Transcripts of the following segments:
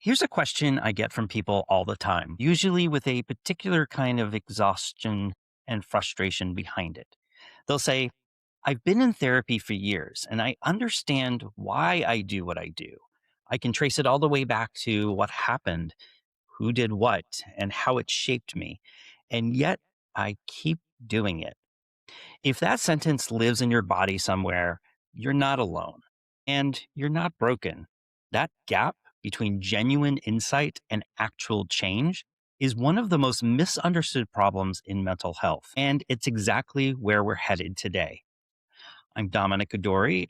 Here's a question I get from people all the time, usually with a particular kind of exhaustion and frustration behind it. They'll say, I've been in therapy for years and I understand why I do what I do. I can trace it all the way back to what happened, who did what, and how it shaped me. And yet I keep doing it. If that sentence lives in your body somewhere, you're not alone and you're not broken. That gap between genuine insight and actual change is one of the most misunderstood problems in mental health. And it's exactly where we're headed today. I'm Dominic Adori,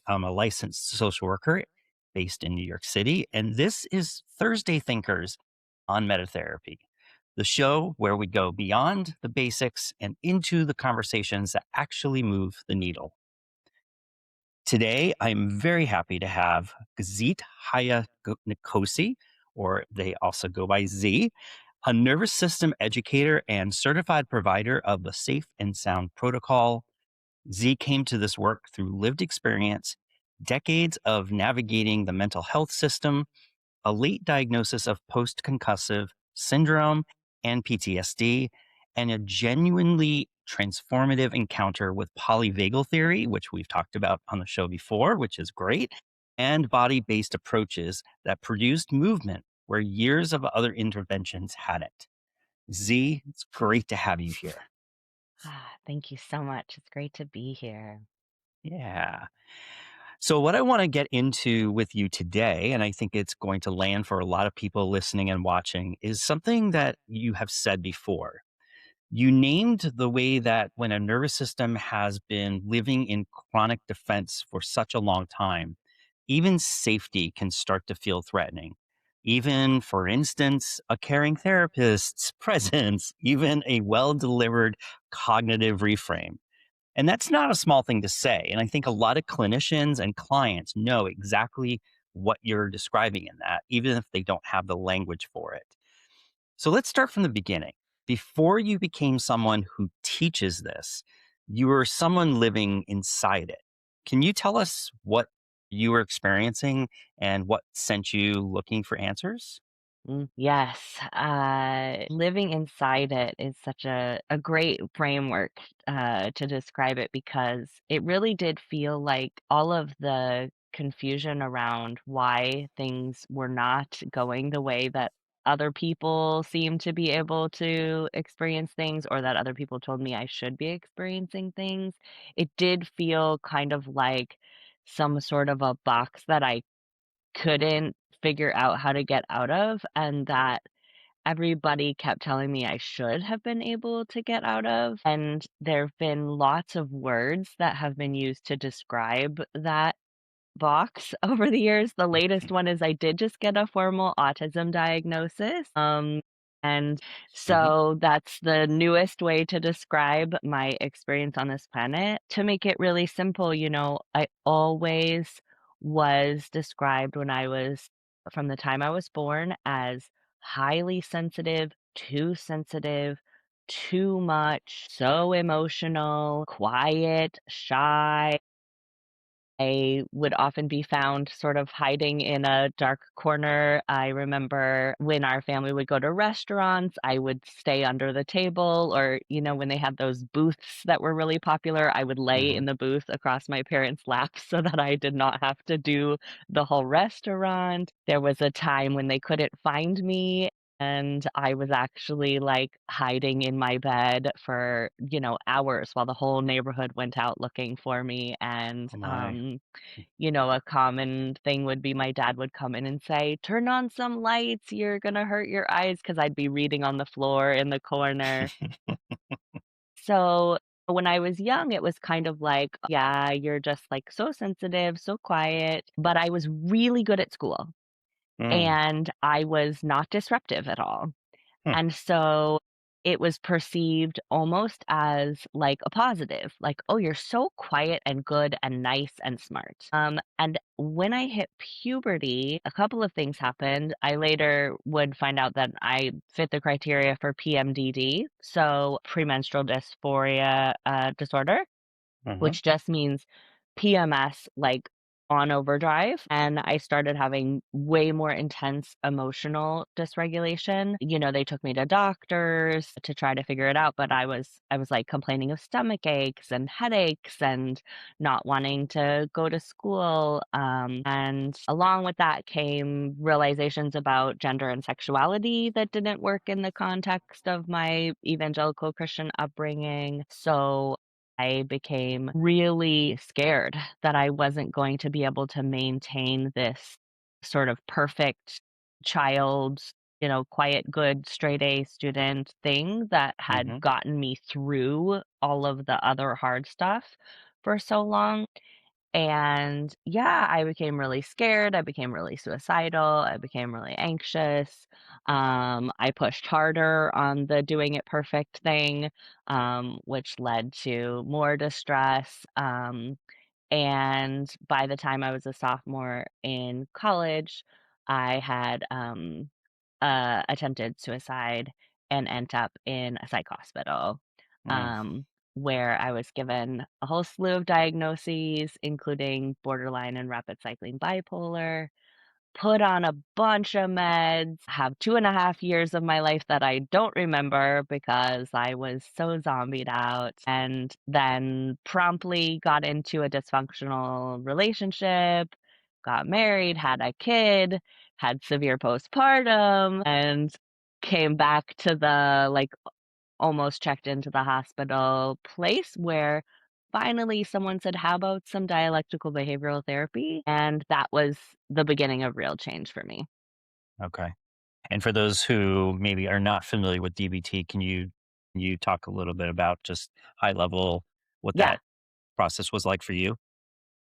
I'm a licensed social worker based in New York City. And this is Thursday Thinkers on Metatherapy, the show where we go beyond the basics and into the conversations that actually move the needle. Today, I'm very happy to have Gazit Haya Nikosi, or they also go by Z, a nervous system educator and certified provider of the Safe and Sound protocol. Z came to this work through lived experience, decades of navigating the mental health system, a late diagnosis of post concussive syndrome and PTSD, and a genuinely transformative encounter with polyvagal theory, which we've talked about on the show before, which is great, and body based approaches that produced movement where years of other interventions hadn't. Z, it's great to have you here. Thank you so much. It's great to be here. Yeah. So, what I want to get into with you today, and I think it's going to land for a lot of people listening and watching, is something that you have said before. You named the way that when a nervous system has been living in chronic defense for such a long time, even safety can start to feel threatening. Even, for instance, a caring therapist's presence, even a well delivered cognitive reframe. And that's not a small thing to say. And I think a lot of clinicians and clients know exactly what you're describing in that, even if they don't have the language for it. So let's start from the beginning. Before you became someone who teaches this, you were someone living inside it. Can you tell us what you were experiencing and what sent you looking for answers? Yes, living inside it is such a great framework to describe it because it really did feel like all of the confusion around why things were not going the way that other people seem to be able to experience things or that other people told me I should be experiencing things. It did feel kind of like some sort of a box that I couldn't figure out how to get out of, and that everybody kept telling me I should have been able to get out of. And there have been lots of words that have been used to describe that box over the years. The latest one is I did just get a formal autism diagnosis. And Hmm. so that's the newest way to describe my experience on this planet. To make it really simple, I always was described when I was, from the time I was born, as highly sensitive, too much, so emotional, quiet, shy. I would often be found sort of hiding in a dark corner. I remember when our family would go to restaurants, I would stay under the table, or, when they had those booths that were really popular, I would lay Hmm. in the booth across my parents' laps so that I did not have to do the whole restaurant. There was a time when they couldn't find me. And I was actually like hiding in my bed for, hours while the whole neighborhood went out looking for me. And Oh my. a common thing would be my dad would come in and say, "Turn on some lights, you're gonna hurt your eyes," because 'cause I'd be reading on the floor in the corner. So, when I was young, it was kind of like, "Yeah, you're just, like, so sensitive, so quiet," but I was really good at school, Mm. and I was not disruptive at all. Hmm. And so it was perceived almost as like a positive, like, "Oh, you're so quiet and good and nice and smart." And when I hit puberty, a couple of things happened. I later would find out that I fit the criteria for PMDD, so premenstrual dysphoria disorder, Hmm. which just means PMS, like on overdrive, and I started having way more intense emotional dysregulation. They took me to doctors to try to figure it out, but I was like complaining of stomach aches and headaches and not wanting to go to school. And along with that came realizations about gender and sexuality that didn't work in the context of my evangelical Christian upbringing. So I became really scared that I wasn't going to be able to maintain this sort of perfect child, quiet, good, straight A student thing that had Mhm. gotten me through all of the other hard stuff for so long. And yeah, I became really scared. I became really suicidal. I became really anxious. I pushed harder on the doing it perfect thing, which led to more distress. And by the time I was a sophomore in college, I had attempted suicide and ended up in a psych hospital, Mm. um, where I was given a whole slew of diagnoses, including borderline and rapid cycling bipolar, put on a bunch of meds, have 2.5 years of my life that I don't remember because I was so zombied out, and then promptly got into a dysfunctional relationship, got married, had a kid, had severe postpartum, and came back to the like almost checked into the hospital place where finally someone said, "How about some dialectical behavioral therapy?" And that was the beginning of real change for me. Okay. And for those who maybe are not familiar with DBT, can you talk a little bit about just high level what Yeah. that process was like for you?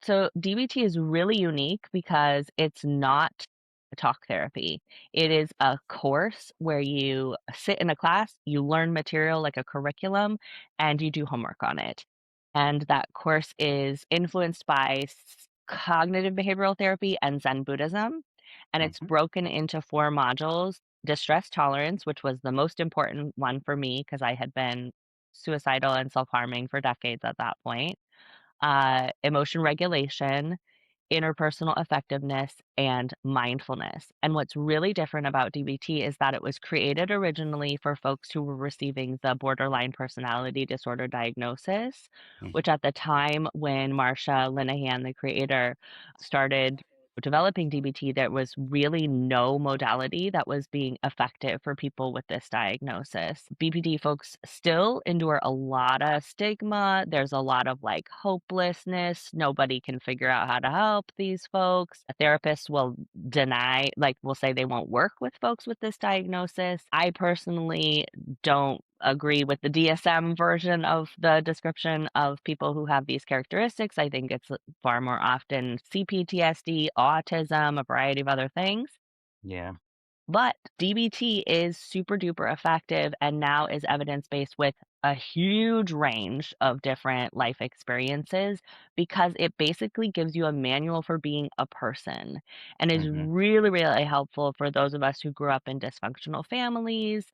So DBT is really unique because it's not a talk therapy. It is a course where you sit in a class, you learn material like a curriculum, and you do homework on it. And that course is influenced by cognitive behavioral therapy and Zen Buddhism. And it's Mhm. broken into four modules: distress tolerance, which was the most important one for me because I had been suicidal and self harming for decades at that point, emotion regulation, interpersonal effectiveness, and mindfulness. And what's really different about DBT is that it was created originally for folks who were receiving the borderline personality disorder diagnosis, Mhm. which at the time when Marsha Linehan, the creator, started developing DBT, there was really no modality that was being effective for people with this diagnosis. BPD folks still endure a lot of stigma. There's a lot of like hopelessness. Nobody can figure out how to help these folks. A therapist will deny, like, will say they won't work with folks with this diagnosis. I personally don't agree with the DSM version of the description of people who have these characteristics. I think it's far more often CPTSD, autism, a variety of other things. Yeah. But DBT is super duper effective and now is evidence based with a huge range of different life experiences because it basically gives you a manual for being a person and is Mhm. really, really helpful for those of us who grew up in dysfunctional families,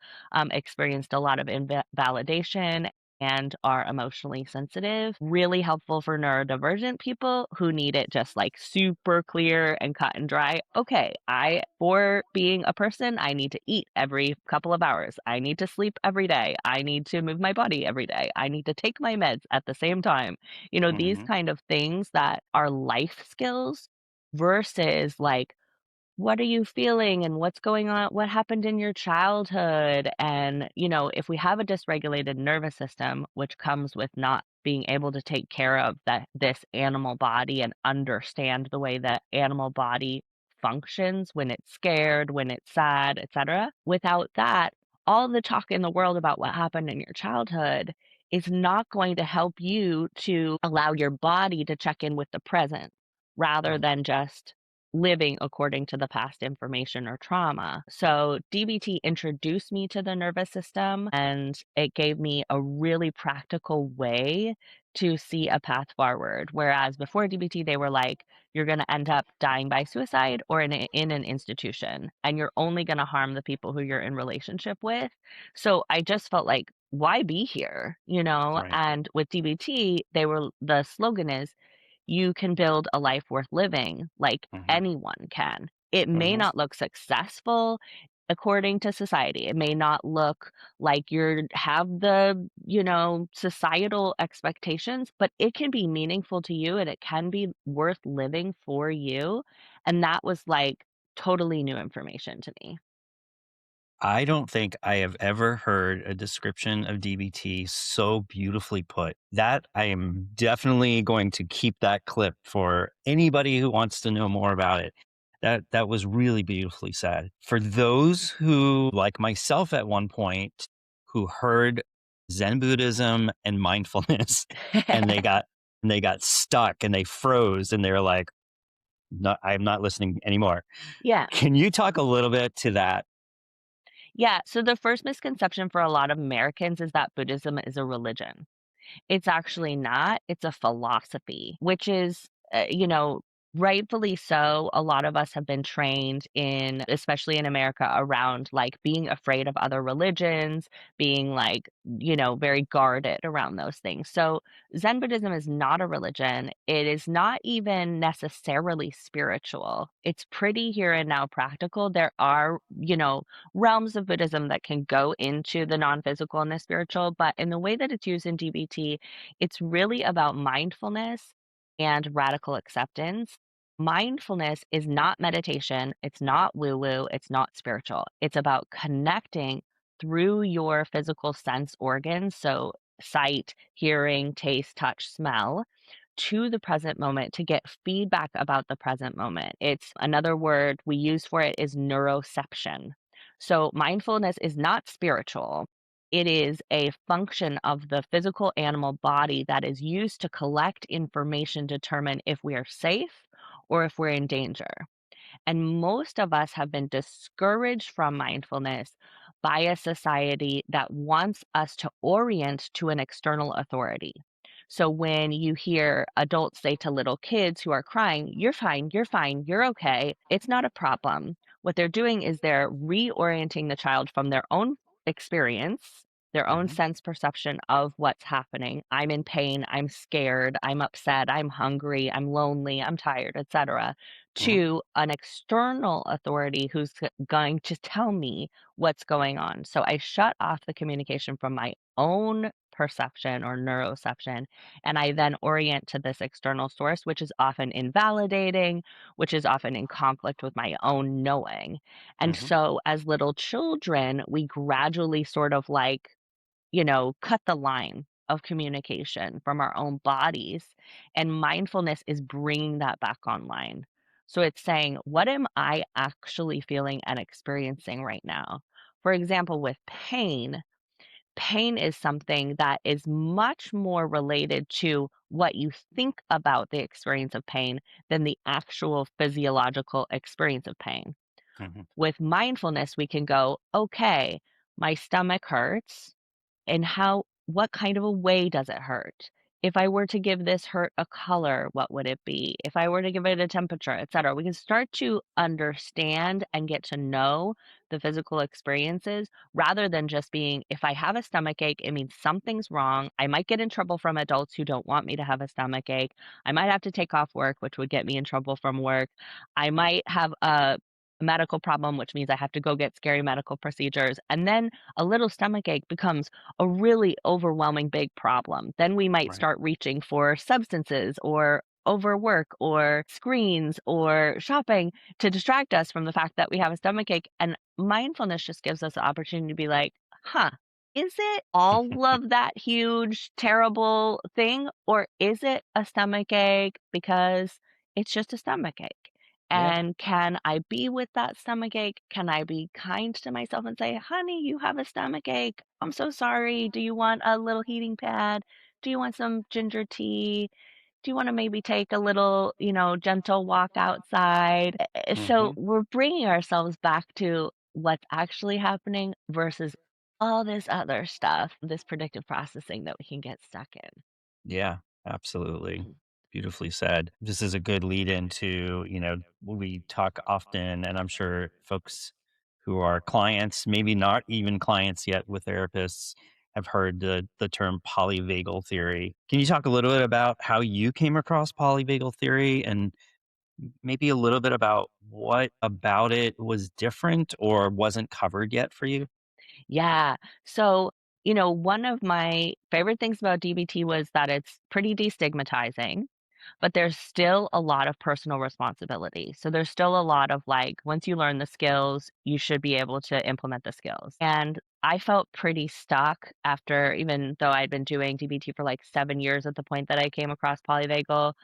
experienced a lot of invalidation, and are emotionally sensitive. Really helpful for neurodivergent people who need it just like super clear and cut and dry. Okay, for being a person, I need to eat every couple of hours. I need to sleep every day. I need to move my body every day. I need to take my meds at the same time. These Mhm. kind of things that are life skills versus like, what are you feeling and what's going on? What happened in your childhood? And, if we have a dysregulated nervous system, which comes with not being able to take care of this animal body and understand the way that animal body functions when it's scared, when it's sad, etc. Without that, all the talk in the world about what happened in your childhood is not going to help you to allow your body to check in with the present rather Right. than just living according to the past information or trauma. So DBT introduced me to the nervous system and it gave me a really practical way to see a path forward. Whereas before DBT, they were like, you're going to end up dying by suicide or in an institution, and you're only going to harm the people who you're in relationship with. So I just felt like, why be here? Right. And with DBT, the slogan is, you can build a life worth living like Mhm. anyone can. It may Mhm. not look successful according to society. It may not look like you're have the, societal expectations, but it can be meaningful to you and it can be worth living for you. And that was like totally new information to me. I don't think I have ever heard a description of DBT so beautifully put. That I am definitely going to keep that clip for anybody who wants to know more about it. That was really beautifully said. For those who, like myself at one point, who heard Zen Buddhism and mindfulness and they got stuck and they froze and they're like, no, I'm not listening anymore. Yeah. Can you talk a little bit to that? Yeah. So the first misconception for a lot of Americans is that Buddhism is a religion. It's actually not, it's a philosophy, which is, rightfully so. A lot of us have been trained in, especially in America, around like being afraid of other religions, being like, very guarded around those things. So Zen Buddhism is not a religion. It is not even necessarily spiritual. It's pretty here and now practical. There are, realms of Buddhism that can go into the non physical and the spiritual, but in the way that it's used in DBT, it's really about mindfulness and radical acceptance. Mindfulness is not meditation, it's not woo woo, it's not spiritual. It's about connecting through your physical sense organs, so sight, hearing, taste, touch, smell, to the present moment to get feedback about the present moment. It's another word we use for it is neuroception. So mindfulness is not spiritual. It is a function of the physical animal body that is used to collect information, determine if we are safe or if we're in danger. And most of us have been discouraged from mindfulness by a society that wants us to orient to an external authority. So when you hear adults say to little kids who are crying, you're fine, you're okay, it's not a problem. What they're doing is they're reorienting the child from their own experience, their own Mhm. sense perception of what's happening. I'm in pain, I'm scared, I'm upset, I'm hungry, I'm lonely, I'm tired, etc., Mhm. to an external authority who's going to tell me what's going on. So I shut off the communication from my own perception or neuroception, and I then orient to this external source, which is often invalidating, which is often in conflict with my own knowing. And Mhm. so as little children, we gradually sort of like cut the line of communication from our own bodies. And mindfulness is bringing that back online. So it's saying, what am I actually feeling and experiencing right now? For example, with pain, pain is something that is much more related to what you think about the experience of pain than the actual physiological experience of pain. Mhm. With mindfulness, we can go, okay, my stomach hurts and what kind of a way does it hurt? If I were to give this hurt a color, what would it be? If I were to give it a temperature, etc. We can start to understand and get to know the physical experiences rather than just being, if I have a stomach ache, it means something's wrong. I might get in trouble from adults who don't want me to have a stomach ache. I might have to take off work, which would get me in trouble from work. I might have a medical problem, which means I have to go get scary medical procedures. And then a little stomach ache becomes a really overwhelming big problem. Then we might Right. start reaching for substances or overwork or screens or shopping to distract us from the fact that we have a stomach ache. And mindfulness just gives us the opportunity to be like, huh, is it all of that huge, terrible thing? Or is it a stomach ache because it's just a stomach ache? Yeah. And can I be with that stomach ache? Can I be kind to myself and say, honey, you have a stomach ache. I'm so sorry. Do you want a little heating pad? Do you want some ginger tea? Do you want to maybe take a little, gentle walk outside? So Mhm. we're bringing ourselves back to what's actually happening versus all this other stuff, this predictive processing that we can get stuck in. Yeah, absolutely. Mm. Beautifully said. This is a good lead into, we talk often, and I'm sure folks who are clients, maybe not even clients yet with therapists, I've heard the term polyvagal theory. Can you talk a little bit about how you came across polyvagal theory and maybe a little bit about what about it was different or wasn't covered yet for you? Yeah. So, one of my favorite things about DBT was that it's pretty destigmatizing, but there's still a lot of personal responsibility. So there's still a lot of like, once you learn the skills, you should be able to implement the skills. And I felt pretty stuck after, even though I'd been doing DBT for like 7 years at the point that I came across polyvagal.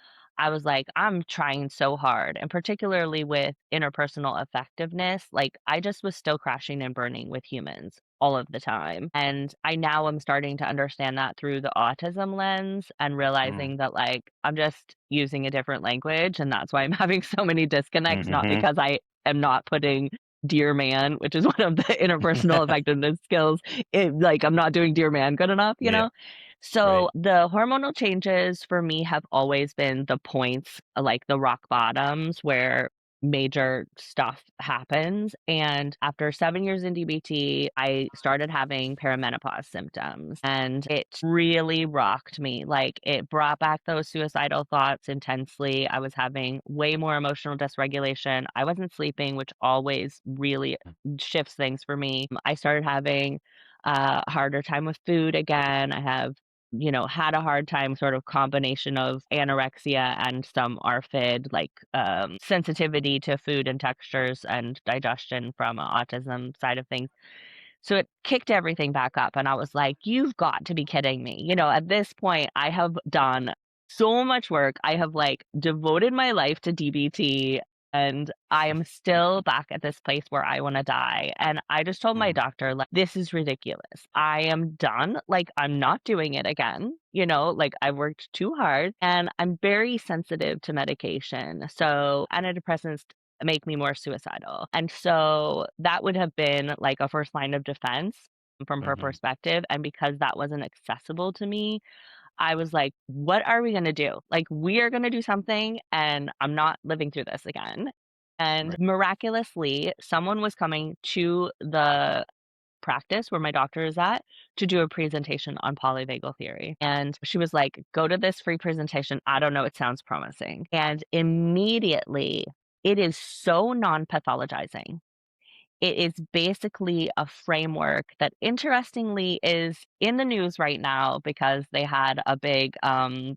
I was like, I'm trying so hard. And particularly with interpersonal effectiveness, like I just was still crashing and burning with humans all of the time. And I now am starting to understand that through the autism lens and Mm. realizing that, like, I'm just using a different language. And that's why I'm having so many disconnects, not Mhm. because I am not putting dear man, which is one of the interpersonal effectiveness skills. Like, I'm not doing dear man good enough, you Yeah, know? So right. the hormonal changes for me have always been the points, like the rock bottoms where major stuff happens. And after 7 years in DBT, I started having perimenopause symptoms and it really rocked me. Like it brought back those suicidal thoughts intensely. I was having way more emotional dysregulation. I wasn't sleeping, which always really shifts things for me. I started having a harder time with food again. I have had a hard time sort of combination of anorexia and some ARFID, like sensitivity to food and textures and digestion from autism side of things. So it kicked everything back up, and I was like, "You've got to be kidding me." At this point, I have done so much work. I have, like, devoted my life to DBT, and I am still back at this place where I wanna die, and I just told my Mhm, doctor, like, "This is ridiculous. I am done. Like, I'm not doing it again." Like, I worked too hard, and I'm very sensitive to medication. So, antidepressants make me more suicidal. And so that would have been like a first line of defense from her mhm, perspective. And because that wasn't accessible to me, I was like, what are we going to do? Like, we are going to do something, and I'm not living through this again. And right. miraculously, someone was coming to the practice where my doctor is at to do a presentation on polyvagal theory. And she was like, go to this free presentation. I don't know, it sounds promising. And immediately, it is so non pathologizing. It is basically a framework that interestingly is in the news right now because they had a big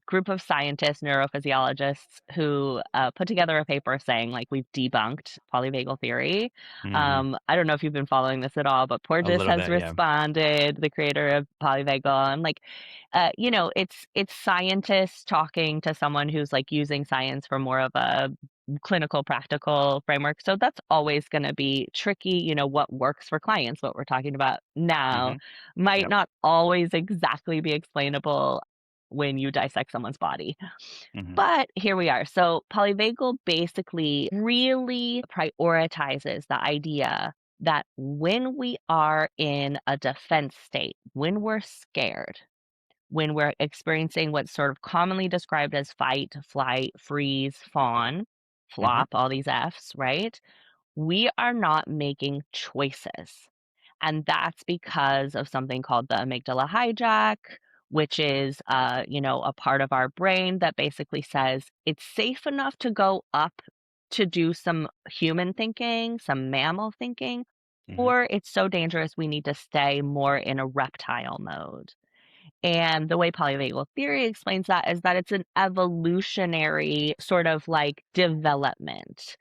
group of scientists, neurophysiologists who put together a paper saying, like, we've debunked polyvagal theory. Mhm. I don't know if you've been following this at all, but A Porges little has bit, yeah. responded, the creator of polyvagal, and like, it's scientists talking to someone who's like using science for more of a clinical practical framework. So that's always going to be tricky. What works for clients, what we're talking about now, Mhm. might Yep. not always exactly be explainable when you dissect someone's body. Mhm. But here we are. So polyvagal basically really prioritizes the idea that when we are in a defense state, when we're scared, when we're experiencing what's sort of commonly described as fight, flight, freeze, fawn, Mhm. flop, all these Fs, right? We are not making choices. And that's because of something called the amygdala hijack, which is, a part of our brain that basically says it's safe enough to go up to do some human thinking, some mammal thinking, Mhm. or it's so dangerous we need to stay more in a reptile mode. And the way polyvagal theory explains that is that it's an evolutionary sort of like development.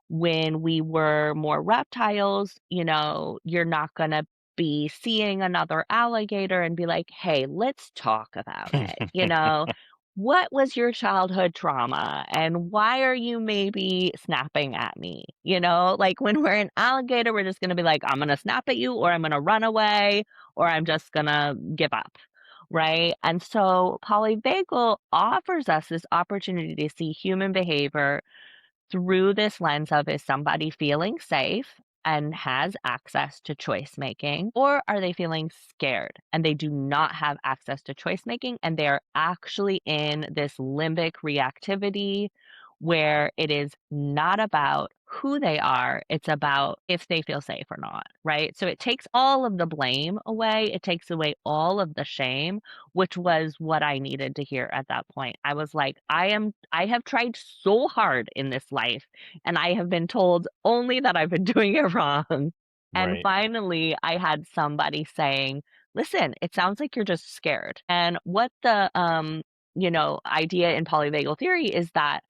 When we were more reptiles, you're not going to be seeing another alligator and be like, hey, let's talk about it. What was your childhood trauma and why are you maybe snapping at me? Like when we're an alligator, we're just going to be like, I'm going to snap at you or I'm going to run away or I'm just going to give up. Right. And so polyvagal offers us this opportunity to see human behavior through this lens of, is somebody feeling safe and has access to choice making, or are they feeling scared and they do not have access to choice making and they are actually in this limbic reactivity where it is not about who they are, it's about if they feel safe or not, right? So it takes all of the blame away, it takes away all of the shame, which was what I needed to hear at that point. I was like, I have tried so hard in this life and I have been told only that I've been doing it wrong. And Right. finally, I had somebody saying, "Listen, it sounds like you're just scared." And what the idea in polyvagal theory is that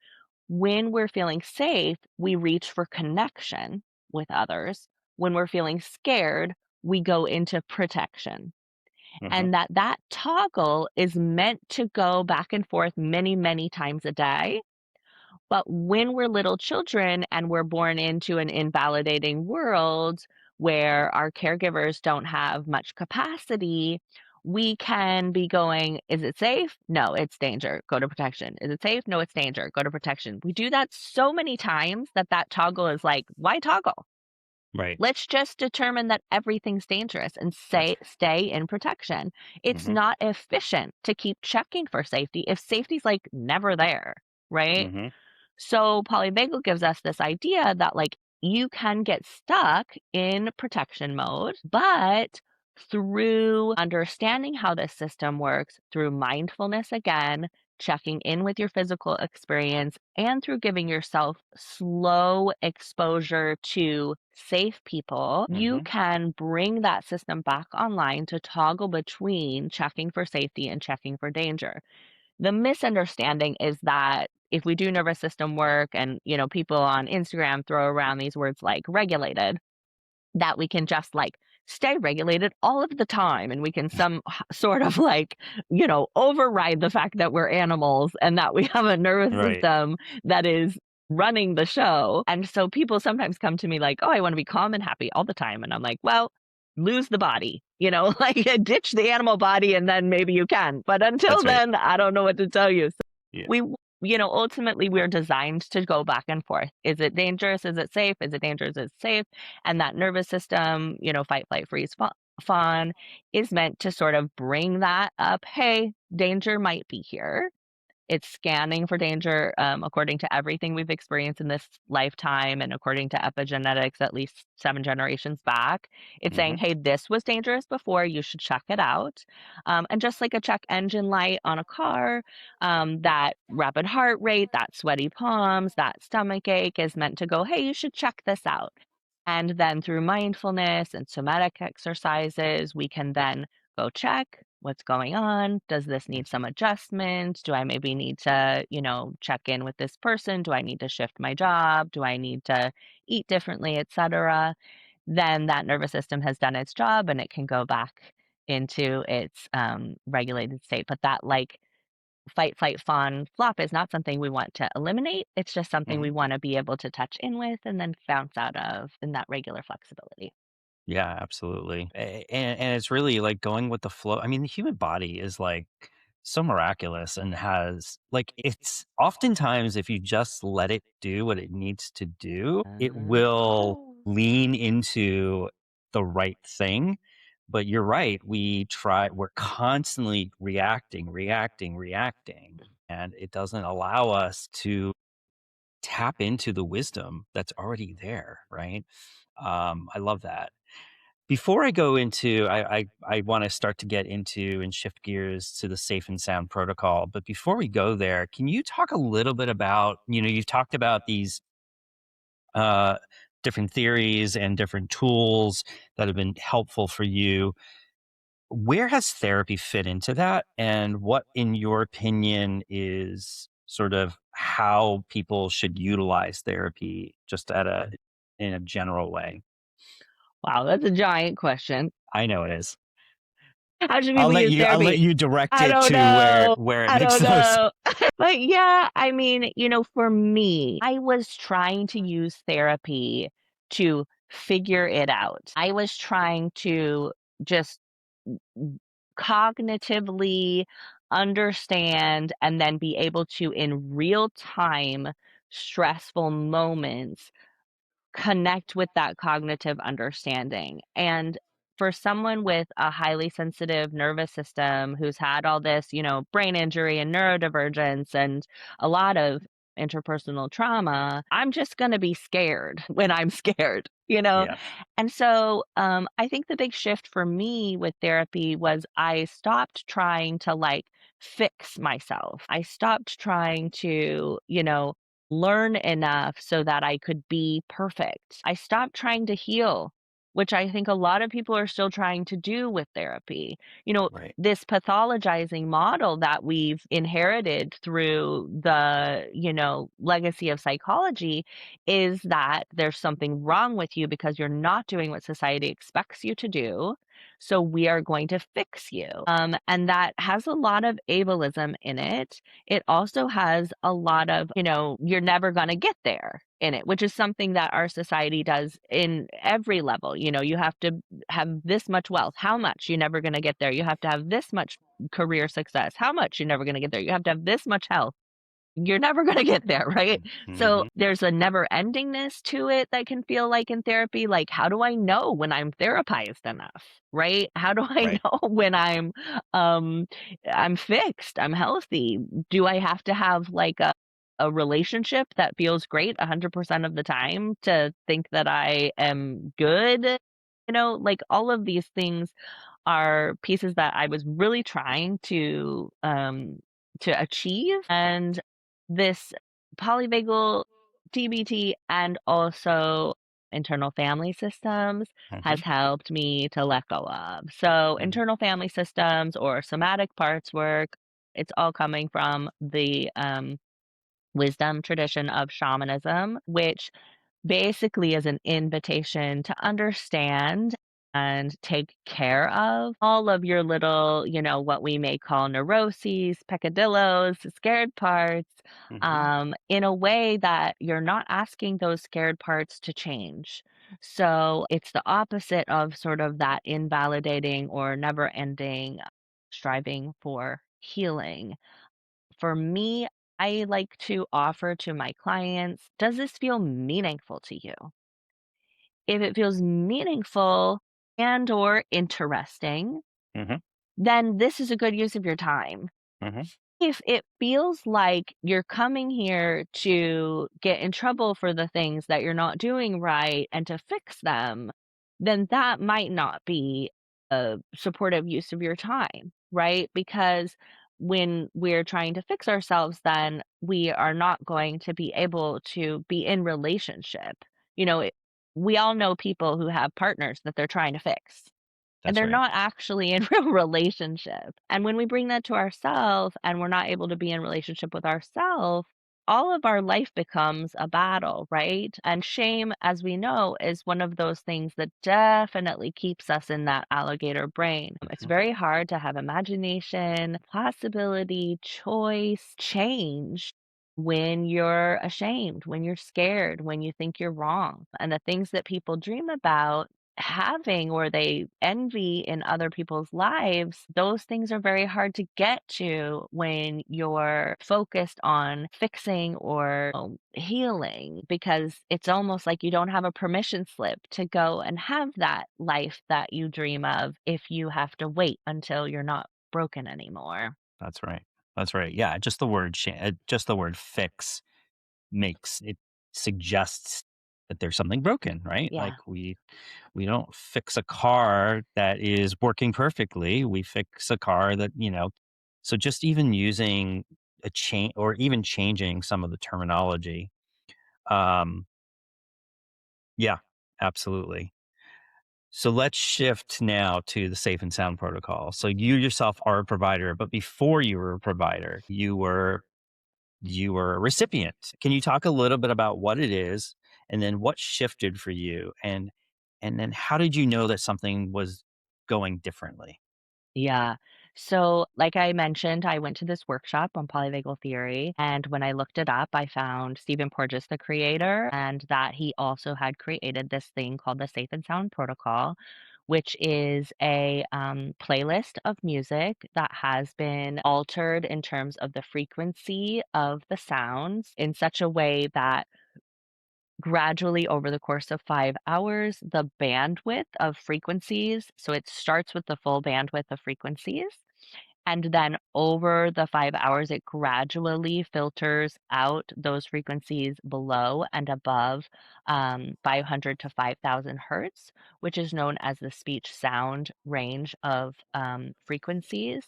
when we're feeling safe, we reach for connection with others. When we're feeling scared, we go into protection. Hmm. And that toggle is meant to go back and forth many, many times a day. But when we're little children and we're born into an invalidating world where our caregivers don't have much capacity, we can be going, is it safe? No, it's danger. Go to protection. Is it safe? No, it's danger. Go to protection. We do that so many times that that toggle is like, why toggle? Right. Let's just determine that everything's dangerous and stay in protection. It's Hmm. not efficient to keep checking for safety if safety's like never there, right? Hmm. So polyvagal gives us this idea that like you can get stuck in protection mode, but through understanding how this system works, through mindfulness again, checking in with your physical experience, and through giving yourself slow exposure to safe people, you Hmm. can bring that system back online to toggle between checking for safety and checking for danger. The misunderstanding is that if we do nervous system work and, people on Instagram throw around these words like regulated, that we can just like stay regulated all of the time and we can sort of like, override the fact that we're animals and that we have a nervous Right. system that is running the show. And so people sometimes come to me like, "Oh, I want to be calm and happy all the time." And I'm like, "Well, lose the body, like ditch the animal body and then maybe you can. But until That's right. then, I don't know what to tell you." So Yeah. ultimately we're designed to go back and forth. Is it dangerous? Is it safe? Is it dangerous? Is it safe? And that nervous system, fight, flight, freeze, fawn is meant to sort of bring that up. Hey, danger might be here. It's scanning for danger, according to everything we've experienced in this lifetime and according to epigenetics, at least 7 generations back. It's saying, Hmm. "Hey, this was dangerous before, you should check it out." And just like a check engine light on a car, that rapid heart rate, that sweaty palms, that stomach ache is meant to go, "Hey, you should check this out." And then through mindfulness and somatic exercises, we can then go check what's going on. Does this need some adjustment? Do I maybe need to, check in with this person? Do I need to shift my job? Do I need to eat differently, etc.? Then that nervous system has done its job and it can go back into its regulated state. But that like fight, flight, fawn, flop is not something we want to eliminate. It's just something Hmm. we want to be able to touch in with and then bounce out of in that regular flexibility. Yeah, absolutely. And it's really like going with the flow. I mean, the human body is like so miraculous and has like it's oftentimes if you just let it do what it needs to do, it will Oh. lean into the right thing. But you're right. We're constantly reacting, reacting, reacting. And it doesn't allow us to tap into the wisdom that's already there, right? I love that. Before I go into, I want to start to get into and shift gears to the safe and sound protocol. But before we go there, can you talk a little bit about, you've talked about these uh, different theories and different tools that have been helpful for you. Where has therapy fit into that? And what, in your opinion, is sort of how people should utilize therapy just in a general way? Wow, that's a giant question. I know it is. How should people use I'll let therapy? you direct I it don't to know. where it I makes don't those. know. But yeah, I mean, for me, I was trying to use therapy to figure it out. I was trying to just cognitively understand and then be able to, in real time, stressful moments, connect with that cognitive understanding. And for someone with a highly sensitive nervous system who's had all this, brain injury and neurodivergence and a lot of interpersonal trauma, I'm just going to be scared when I'm scared, you know? Yeah. And so I think the big shift for me with therapy was I stopped trying to like fix myself. I stopped trying to, learn enough so that I could be perfect. I stopped trying to heal, which I think a lot of people are still trying to do with therapy. Right. This pathologizing model that we've inherited through the, legacy of psychology is that there's something wrong with you because you're not doing what society expects you to do. So we are going to fix you. And that has a lot of ableism in it. It also has a lot of, you're never going to get there in it, which is something that our society does in every level. You have to have this much wealth. How much? You're never going to get there. You have to have this much career success. How much? You're never going to get there. You have to have this much health. You're never gonna get there, right? So, Hmm. there's a never endingness to it that can feel like in therapy, like, how do I know when I'm therapized enough, right? How do I Right. know when um, I'm fixed, I'm healthy? Do I have to have, like, a relationship that feels great 100% of the time to think that I am good? Like, all of these things are pieces that I was really trying to achieve, and this polyvagal TBT and also internal family systems Hmm. has helped me to let go of. So, Hmm. internal family systems or somatic parts work, it's all coming from the wisdom tradition of shamanism, which basically is an invitation to understand and take care of all of your little, what we may call neuroses, peccadillos, scared parts, Hmm. in a way that you're not asking those scared parts to change. So it's the opposite of sort of that invalidating or never ending striving for healing. For me, I like to offer to my clients, does this feel meaningful to you? If it feels meaningful and or interesting, Hmm. then this is a good use of your time. Hmm. If it feels like you're coming here to get in trouble for the things that you're not doing right and to fix them, then that might not be a supportive use of your time, right? Because when we're trying to fix ourselves, then we are not going to be able to be in relationship. You know, it, we all know people who have partners that they're trying to fix and That's they're right. not actually in real relationship. And when we bring that to ourselves and we're not able to be in relationship with ourselves, all of our life becomes a battle, right? And shame, as we know, is one of those things that definitely keeps us in that alligator brain. It's Hmm. very hard to have imagination, possibility, choice, change when you're ashamed, when you're scared, when you think you're wrong. And the things that people dream about having or they envy in other people's lives, those things are very hard to get to when you're focused on fixing or healing because it's almost like you don't have a permission slip to go and have that life that you dream of if you have to wait until you're not broken anymore. That's right. That's right. Yeah. Just the word fix makes it suggests that there's something broken, right? Like Yeah. we don't fix a car that is working perfectly. We fix a car that, so just even using a change or even changing some of the terminology. Um, yeah, absolutely. So let's shift now to the safe and sound protocol. So you yourself are a provider, but before you were a provider, you were a recipient. Can you talk a little bit about what it is and then what shifted for you and then how did you know that something was going differently? Yeah. So, like I mentioned, I went to this workshop on polyvagal theory. And when I looked it up, I found Stephen Porges, the creator, and that he also had created this thing called the Safe and Sound Protocol, which is a playlist of music that has been altered in terms of the frequency of the sounds in such a way that gradually over the course of 5 hours, the bandwidth of frequencies so it starts with the full bandwidth of frequencies, And then over the 5 hours, it gradually filters out those frequencies below and above 500 to 5,000 hertz, which is known as the speech sound range of frequencies.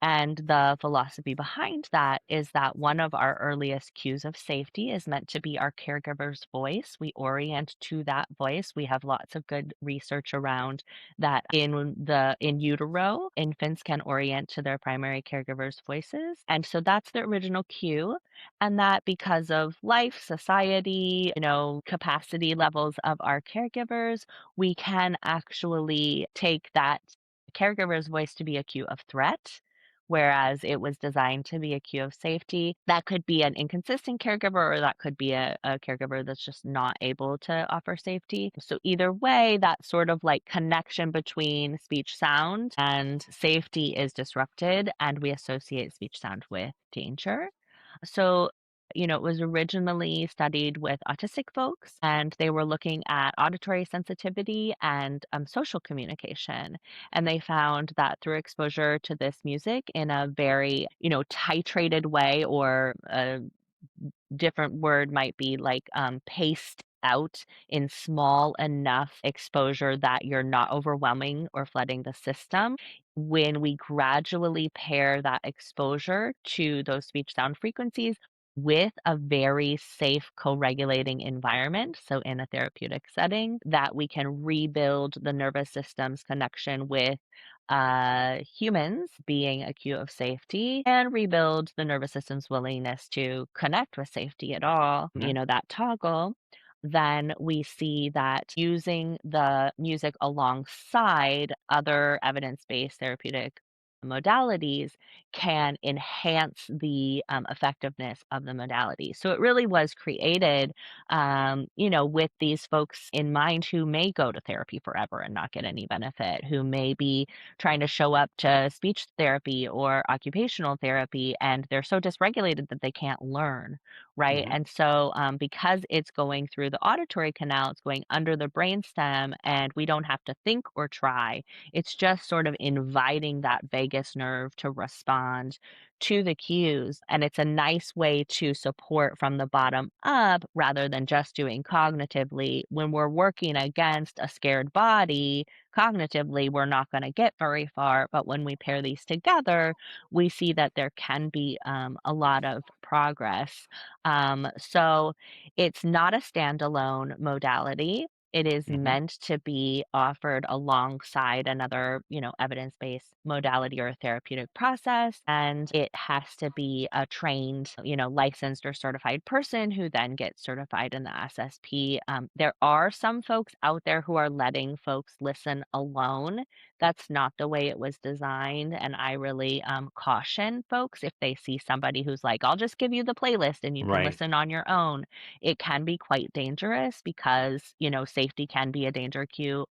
And the philosophy behind that is that one of our earliest cues of safety is meant to be our caregiver's voice. We orient to that voice. We have lots of good research around that in utero, infants can orient to their primary caregiver's voices. And so that's the original cue. And that because of life, society, capacity levels of our caregivers, we can actually take that caregiver's voice to be a cue of threat, whereas it was designed to be a cue of safety. That could be an inconsistent caregiver, or that could be a caregiver that's just not able to offer safety. So, either way, that sort of like connection between speech sound and safety is disrupted, and we associate speech sound with danger. So, it was originally studied with autistic folks, and they were looking at auditory sensitivity and social communication. And they found that through exposure to this music in a very, titrated way, or a different word might be like paced out in small enough exposure that you're not overwhelming or flooding the system. When we gradually pair that exposure to those speech sound frequencies with a very safe co-regulating environment, so in a therapeutic setting, that we can rebuild the nervous system's connection with humans being a cue of safety, and rebuild the nervous system's willingness to connect with safety at all, Mhm. that toggle. Then we see that using the music alongside other evidence based therapeutic modalities can enhance the effectiveness of the modality. So it really was created, with these folks in mind who may go to therapy forever and not get any benefit, who may be trying to show up to speech therapy or occupational therapy, and they're so dysregulated that they can't learn, right? Mhm. And so, because it's going through the auditory canal, it's going under the brainstem, and we don't have to think or try. It's just sort of inviting that vagus nerve to respond to the cues. And it's a nice way to support from the bottom up rather than just doing cognitively. When we're working against a scared body, cognitively, we're not going to get very far. But when we pair these together, we see that there can be a lot of progress. So it's not a standalone modality. It is Mhm. meant to be offered alongside another, evidence-based modality or therapeutic process. And it has to be a trained, licensed or certified person who then gets certified in the SSP. There are some folks out there who are letting folks listen alone. That's not the way it was designed. And I really caution folks if they see somebody who's like, I'll just give you the playlist and you can Right. listen on your own. It can be quite dangerous because, safety can be a danger cue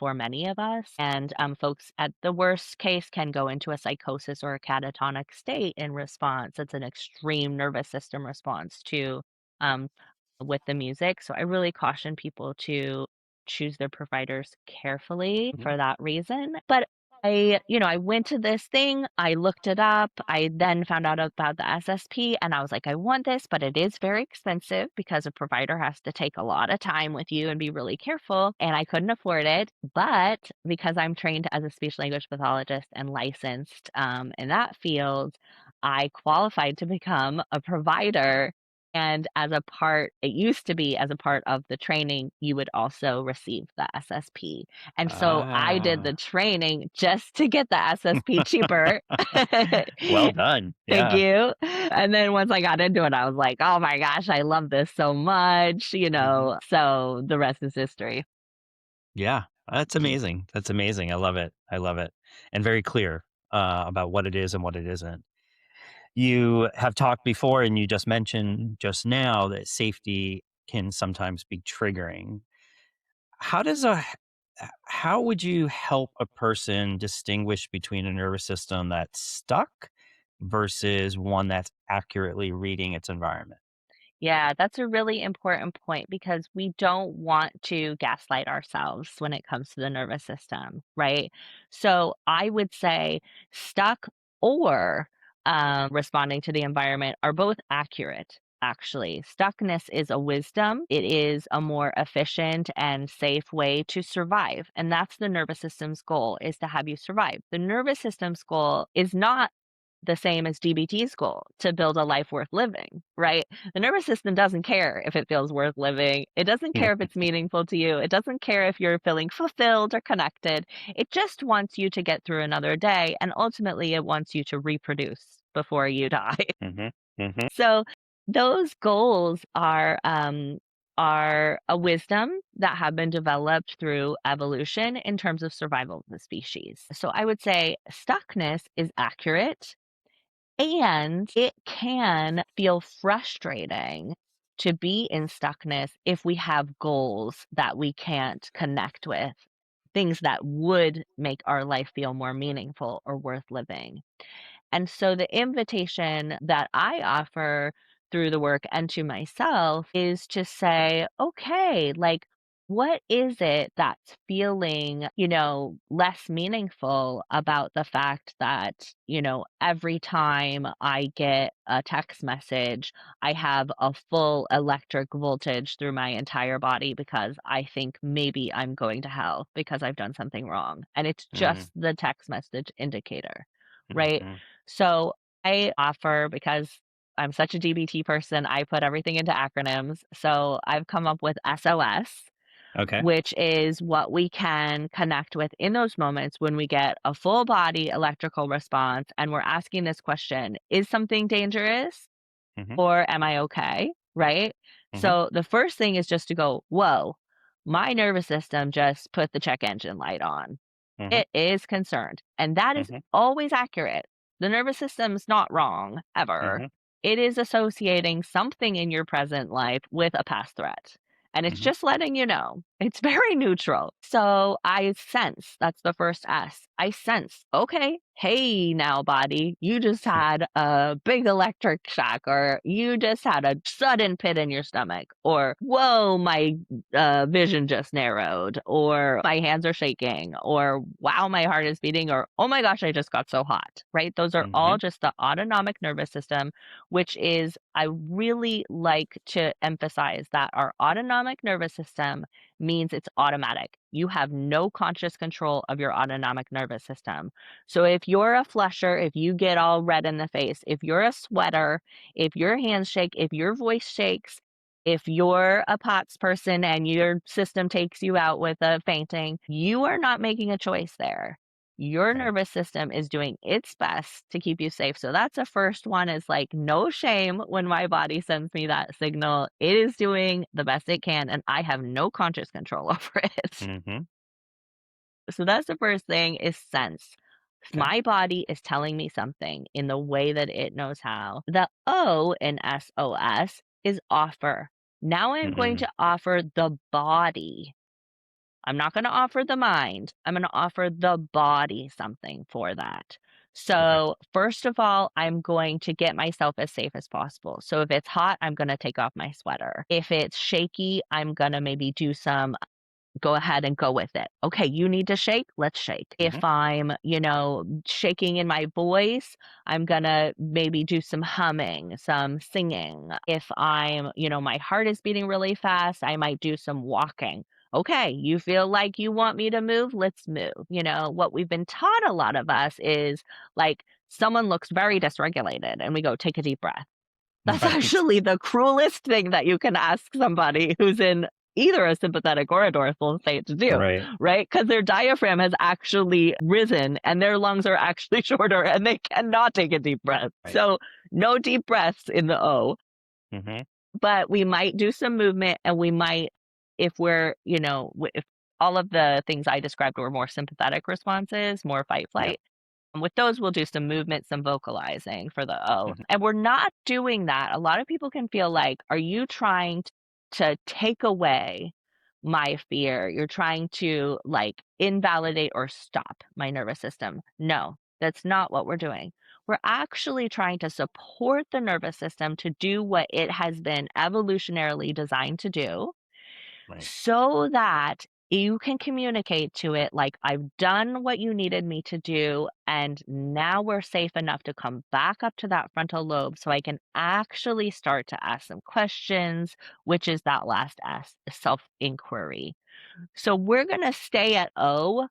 for many of us. And folks, at the worst case, can go into a psychosis or a catatonic state in response. It's an extreme nervous system response to um, with the music. So I really caution people to choose their providers carefully Mhm. for that reason. But I went to this thing, I looked it up, I then found out about the SSP, and I was like, I want this, but it is very expensive because a provider has to take a lot of time with you and be really careful, and I couldn't afford it. But because I'm trained as a speech language pathologist and licensed in that field, I qualified to become a provider. And as a part, it used to be as a part of the training, you would also receive the SSP. And so I did the Ah. training just to get the SSP cheaper. Well done. Thank Yeah. you. And then once I got into it, I was like, "Oh my gosh, I love this so much," Mhm. so the rest is history. Yeah. That's amazing. That's amazing. I love it. I love it. And very clear, about what it is and what it isn't. You have talked before, and you just mentioned just now that safety can sometimes be triggering. How does a how would you help a person distinguish between a nervous system that's stuck versus one that's accurately reading its environment? Yeah, that's a really important point because we don't want to gaslight ourselves when it comes to the nervous system, right? So I would say stuck or responding to the environment are both accurate. Actually, stuckness is a wisdom. It is a more efficient and safe way to survive. And that's the nervous system's goal, is to have you survive. The nervous system's goal is not the same as DBT's goal, to build a life worth living, right? The nervous system doesn't care if it feels worth living. It doesn't care if it's meaningful to you. It doesn't care if you're feeling fulfilled or connected. It just wants you to get through another day. And ultimately, it wants you to reproduce before you die. Mhm. Mhm. So those goals are a wisdom that have been developed through evolution in terms of survival of the species. So I would say stuckness is accurate, and it can feel frustrating to be in stuckness if we have goals that we can't connect with, things that would make our life feel more meaningful or worth living. And so the invitation that I offer through the work and to myself is to say, okay, like, what is it that's feeling, less meaningful about the fact that, every time I get a text message, I have a full electric voltage through my entire body because I think maybe I'm going to hell because I've done something wrong. And it's Mm. just the text message indicator, right? Mhm. So I offer, because I'm such a DBT person, I put everything into acronyms. So I've come up with SOS, Okay. which is what we can connect with in those moments when we get a full body electrical response and we're asking this question: is something dangerous Mhm. or am I okay? Right? Mhm. So the first thing is just to go, whoa, my nervous system just put the check engine light on. Mhm. It is concerned, and that is Mhm. always accurate. The nervous system's not wrong, ever. Mhm. It is associating something in your present life with a past threat, and it's Mhm. just letting you know. It's very neutral. So I sense, that's the first S. I sense, okay, hey now, body, you just had a big electric shock, or you just had a sudden pit in your stomach, or whoa, my vision just narrowed, or my hands are shaking, or wow, my heart is beating, or oh my gosh, I just got so hot, right? Those are all Mhm. just the autonomic nervous system, which is, I really like to emphasize that our autonomic nervous system means it's automatic. You have no conscious control of your autonomic nervous system. So if you're a flusher, if you get all red in the face, if you're a sweater, if your hands shake, if your voice shakes, if you're a POTS person and your system takes you out with a fainting, you are not making a choice there. Your Right. nervous system is doing its best to keep you safe. So that's the first one, is like, no shame when my body sends me that signal. It is doing the best it can and I have no conscious control over it. Mhm. So that's the first thing, is sense. Okay. My body is telling me something in the way that it knows how. The O in SOS is offer. Now I'm going Mhm. to offer the body. I'm not going to offer the mind. I'm going to offer the body something for that. Okay. So, first of all, I'm going to get myself as safe as possible. So, if it's hot, I'm going to take off my sweater. If it's shaky, I'm going to maybe do some, go ahead and go with it. Okay, you need to shake, let's shake. Mhm. If I'm, shaking in my voice, I'm gonna maybe do some humming, some singing. If I'm, my heart is beating really fast, I might do some walking. Okay, you feel like you want me to move, let's move. What we've been taught, a lot of us, is like, someone looks very dysregulated and we go, take a deep breath. That's Right. actually the cruelest thing that you can ask somebody who's in either a sympathetic or a dorsal state to do, Right. right? Because their diaphragm has actually risen and their lungs are actually shorter and they cannot take a deep breath. Right. So, no deep breaths in the O, Mhm. but we might do some movement, and we might, if we're, if all of the things I described were more sympathetic responses, more fight Yep. flight, and with those, we'll do some movement, some vocalizing for the O. Mhm. And we're not doing that. A lot of people can feel like, are you trying to take away my fear? You're trying to, like, invalidate or stop my nervous system. No, that's not what we're doing. We're actually trying to support the nervous system to do what it has been evolutionarily designed to do, Right. so that you can communicate to it like, "I've done what you needed me to do, and now we're safe enough to come back up to that frontal lobe so I can actually start to ask some questions," which is that last ask, self-inquiry. So we're gonna stay at O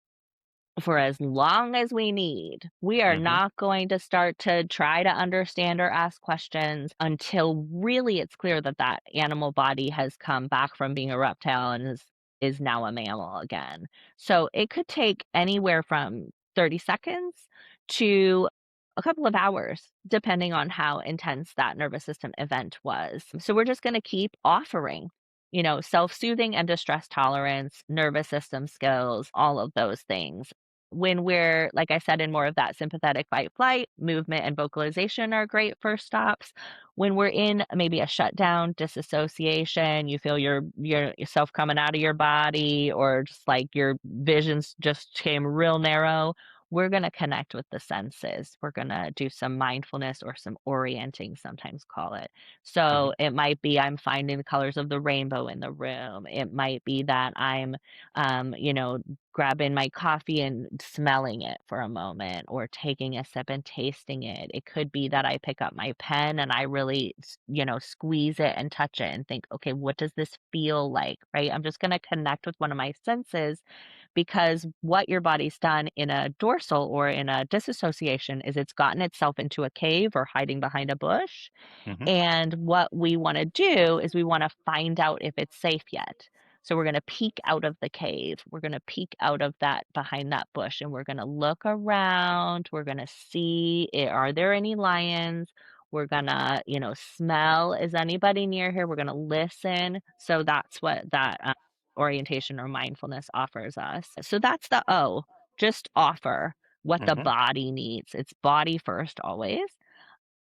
for as long as we need. We are Mhm. not going to start to try to understand or ask questions until really it's clear that that animal body has come back from being a reptile and is now a mammal again. So it could take anywhere from 30 seconds to a couple of hours depending on how intense that nervous system event was. So we're just going to keep offering, self-soothing and distress tolerance, nervous system skills, all of those things. When we're, like I said, in more of that sympathetic fight flight, movement and vocalization are great first stops. When we're in maybe a shutdown, disassociation, you feel yourself coming out of your body, or just like your visions just came real narrow, we're going to connect with the senses. We're going to do some mindfulness or some orienting, sometimes call it. So Mhm. it might be I'm finding the colors of the rainbow in the room. It might be that I'm, um, you know, grabbing my coffee and smelling it for a moment, or taking a sip and tasting it. It could be that I pick up my pen and I really, squeeze it and touch it and think, okay, what does this feel like? Right? I'm just going to connect with one of my senses, because what your body's done in a dorsal or in a disassociation is it's gotten itself into a cave or hiding behind a bush. Mhm. And what we wanna do is we wanna find out if it's safe yet. So we're gonna peek out of the cave. We're gonna peek out of that behind that bush, and we're gonna look around. We're gonna see, are there any lions? We're gonna, smell, is anybody near here? We're gonna listen. So that's what that, orientation or mindfulness offers us. So that's the O, just offer what the Mhm. body needs. It's body first always.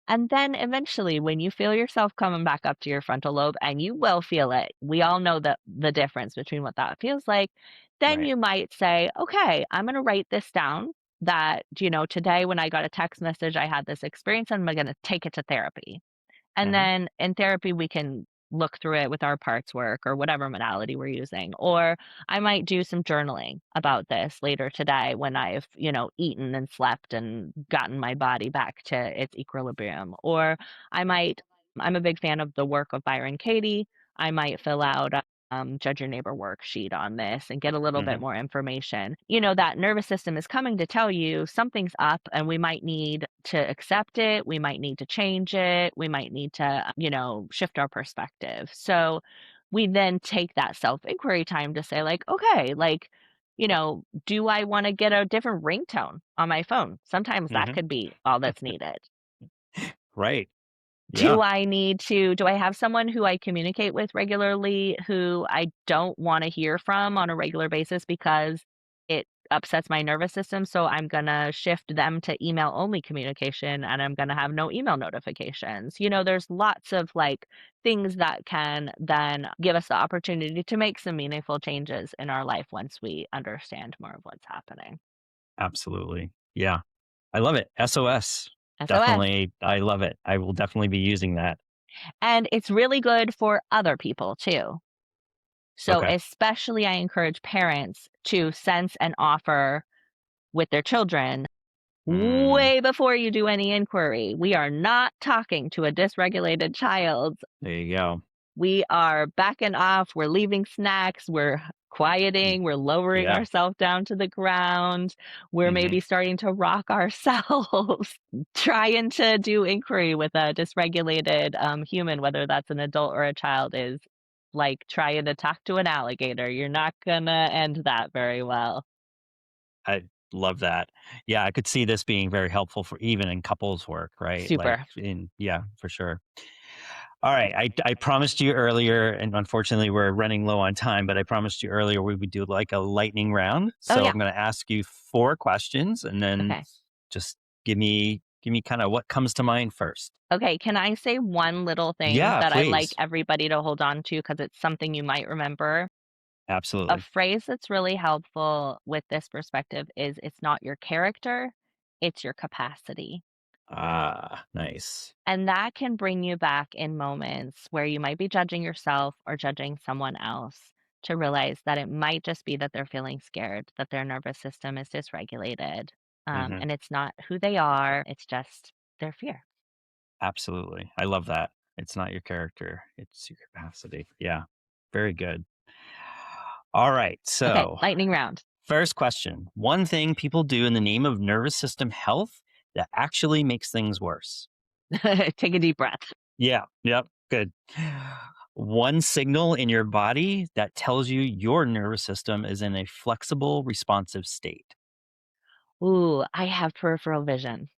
And then eventually, when you feel yourself coming back up to your frontal lobe, and you will feel it, we all know the difference between what that feels like, then Right. you might say, okay, I'm going to write this down, that, today when I got a text message, I had this experience, and I'm going to take it to therapy. And Mhm. then in therapy, we can look through it with our parts work or whatever modality we're using. Or I might do some journaling about this later today when I've, eaten and slept and gotten my body back to its equilibrium. Or I might, I'm a big fan of the work of Byron Katie. I might fill out judge your neighbor worksheet on this and get a little bit Mhm. more information. That nervous system is coming to tell you something's up, and we might need to accept it. We might need to change it. We might need to, shift our perspective. So we then take that self inquiry time to say, like, okay, like, do I want to get a different ringtone on my phone? Sometimes that Mhm. could be all that's needed. Right. Yeah. Do I have someone who I communicate with regularly who I don't wanna hear from on a regular basis because it upsets my nervous system, so I'm gonna shift them to email-only communication, and I'm gonna have no email notifications. There's lots of, like, things that can then give us the opportunity to make some meaningful changes in our life once we understand more of what's happening. Absolutely. Yeah. I love it. SOS. SOS. Definitely. I love it. I will definitely be using that. And it's really good for other people too. So, Okay. especially, I encourage parents to sense and offer with their children Mm, way before you do any inquiry. We are not talking to a dysregulated child. there you go. We are backing off. We're leaving snacks. We're Mm, quieting. We're lowering yeah. ourselves down to the ground. We're Mhm. maybe starting to rock ourselves, trying to do inquiry with a dysregulated human, whether that's an adult or a child, is like trying to talk to an alligator. You're not going to end that very well. I love that. Yeah, I could see this being very helpful for even in couples work, right? Like Super. in yeah, for sure. All right. I promised you earlier, and unfortunately we're running low on time, but I promised you earlier we would do like a lightning round. Oh, So yeah. I'm going to ask you four questions and then Okay. just give me kind of what comes to mind first. Okay. Can I say one little thing Yeah, that I like please. everybody to hold on to because it's something you might remember? A Absolutely. phrase that's really helpful with this perspective is, it's not your character, it's your capacity. Ah, nice. And that can bring you back in moments where you might be judging yourself or judging someone else, to realize that it might just be that they're feeling scared, that their nervous system is dysregulated, Hmm. and it's not who they are, it's just their fear. Absolutely. I love that. It's not your character, it's your capacity. Yeah. Very good. All right. Okay, So, lightning round. first question: one thing people do in the name of nervous system health that actually makes things worse. Take a deep breath. Yeah. Yep. Good. One signal in your body that tells you your nervous system is in a flexible, responsive state. Ooh, I have peripheral vision.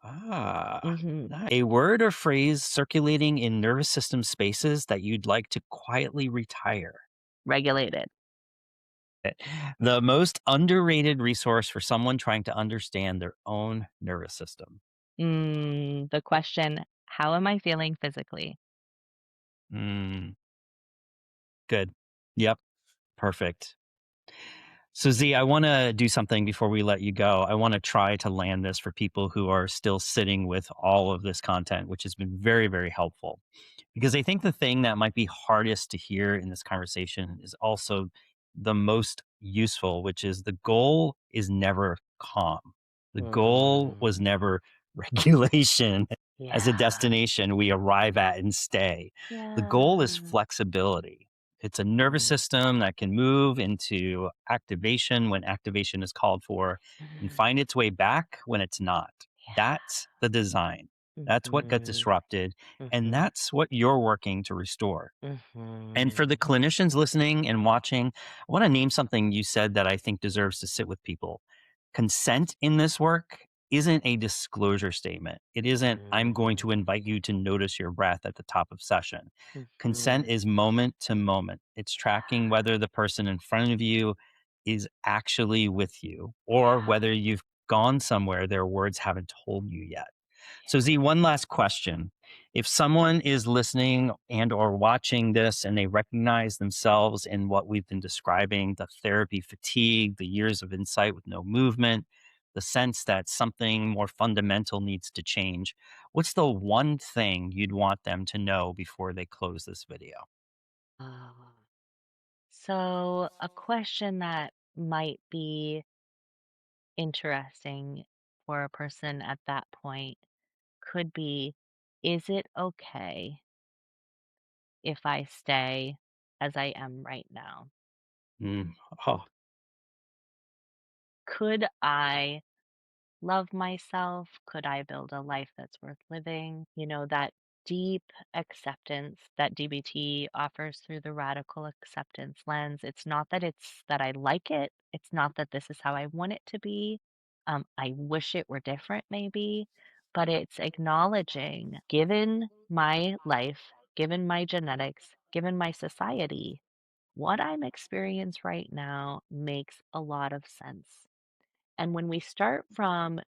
Ah, Mhm. a word or phrase circulating in nervous system spaces that you'd like to quietly retire. Regulated. The most underrated resource for someone trying to understand their own nervous system. The question, "How am I feeling physically?" Mm, good. Yep. Perfect. So, Z, I want to do something before we let you go. I want to try to land this for people who are still sitting with all of this content, which has been very, very helpful. Because I think the thing that might be hardest to hear in this conversation is also the most useful, which is the goal is never calm. The goal was Mm, never regulation as a yeah. destination we arrive at and stay. The goal is Yeah. flexibility. It's a nervous Mhm, system that can move into activation when activation is called for and mhm. find its way back when it's not. Yeah. That's the design. That's what got Mhm, disrupted. And mhm, that's what you're working to restore. And for mhm. the clinicians listening and watching, I want to name something you said that I think deserves to sit with people. Consent in this work isn't a disclosure statement. It isn't, I'm going to Mm, invite you to notice your breath at the top of session. Consent mhm. is moment to moment. It's tracking whether the person in front of you is actually with you or Yeah, whether you've gone somewhere their words haven't told you yet. So, Z, yeah. one last question. If someone is listening and or watching this and they recognize themselves in what we've been describing, the therapy fatigue, the years of insight with no movement, the sense that something more fundamental needs to change, what's the one thing you'd want them to know before they close this video? Oh. So, a question that might be interesting for a person at that point could be, is it okay if I stay as I am right now? Mm. Oh, Could I love myself? Could I build a life that's worth living? That deep acceptance that DBT offers through the radical acceptance lens. It's not that it's that I like it. It's not that this is how I want it to be. I wish it were different, maybe, but it's acknowledging, given my life, given my genetics, given my society, what I'm experiencing right now makes a lot of sense. And when we start from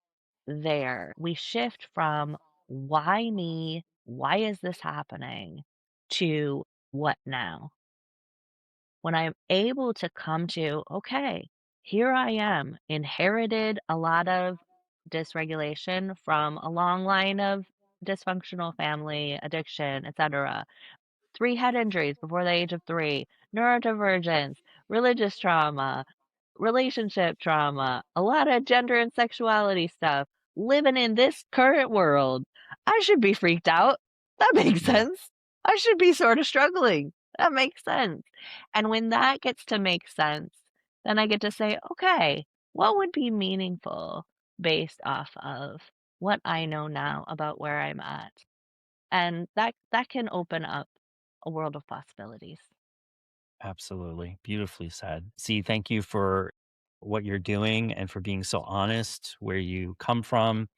there, we shift from why me? Why is this happening? To what now? When I'm able to come to, okay, here I am, inherited a lot of dysregulation from a long line of dysfunctional family, addiction, etc. Three head injuries before the age of three, neurodivergence, religious trauma, relationship trauma, a lot of gender and sexuality stuff, living in this current world. I should be freaked out. That makes yeah, sense. I should be sort of struggling. That makes sense. And when that gets to make sense, then I get to say, okay, what would be meaningful based off of what I know now about where I'm at? And that can open up a world of possibilities. absolutely. Beautifully said. Z, thank you for what you're doing and for being so honest where you come from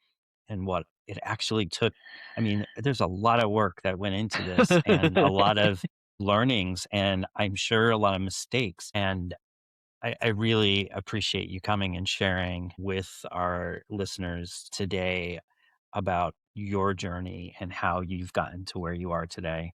and what it actually took. I mean, there's a lot of work that went into this and a lot of learnings, and I'm sure a lot of mistakes. And I really appreciate you coming and sharing with our listeners today about your journey and how you've gotten to where you are today.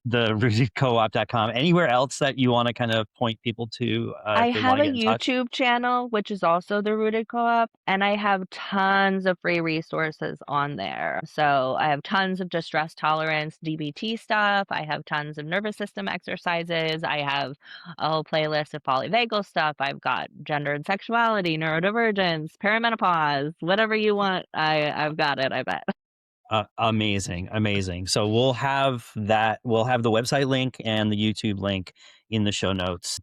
The rootedcoop.com. Anywhere else that you want to kind of point people to I if they want have to a get in touch? YouTube channel, which is also the Rooted Co-op, and I have tons of free resources on there. So I have tons of distress tolerance, DBT stuff. I have tons of nervous system exercises. I have a whole playlist of polyvagal stuff. I've got gender and sexuality, neurodivergence, perimenopause, whatever you want. I've got it, I bet. Amazing, amazing. So we'll have that. We'll have the website link and the YouTube link in the show notes.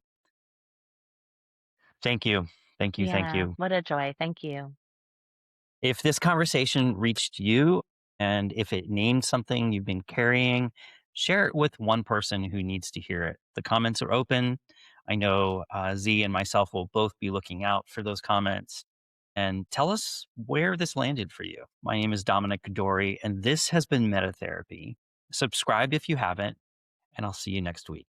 Thank you. Thank you. Thank Yeah, you. what a joy. Thank you. If this conversation reached you and if it named something you've been carrying, share it with one person who needs to hear it. The comments are open. I know Z and myself will both be looking out for those comments. And tell us where this landed for you. My name is Dominic Dory, and this has been Meta Therapy. Subscribe if you haven't, and I'll see you next week.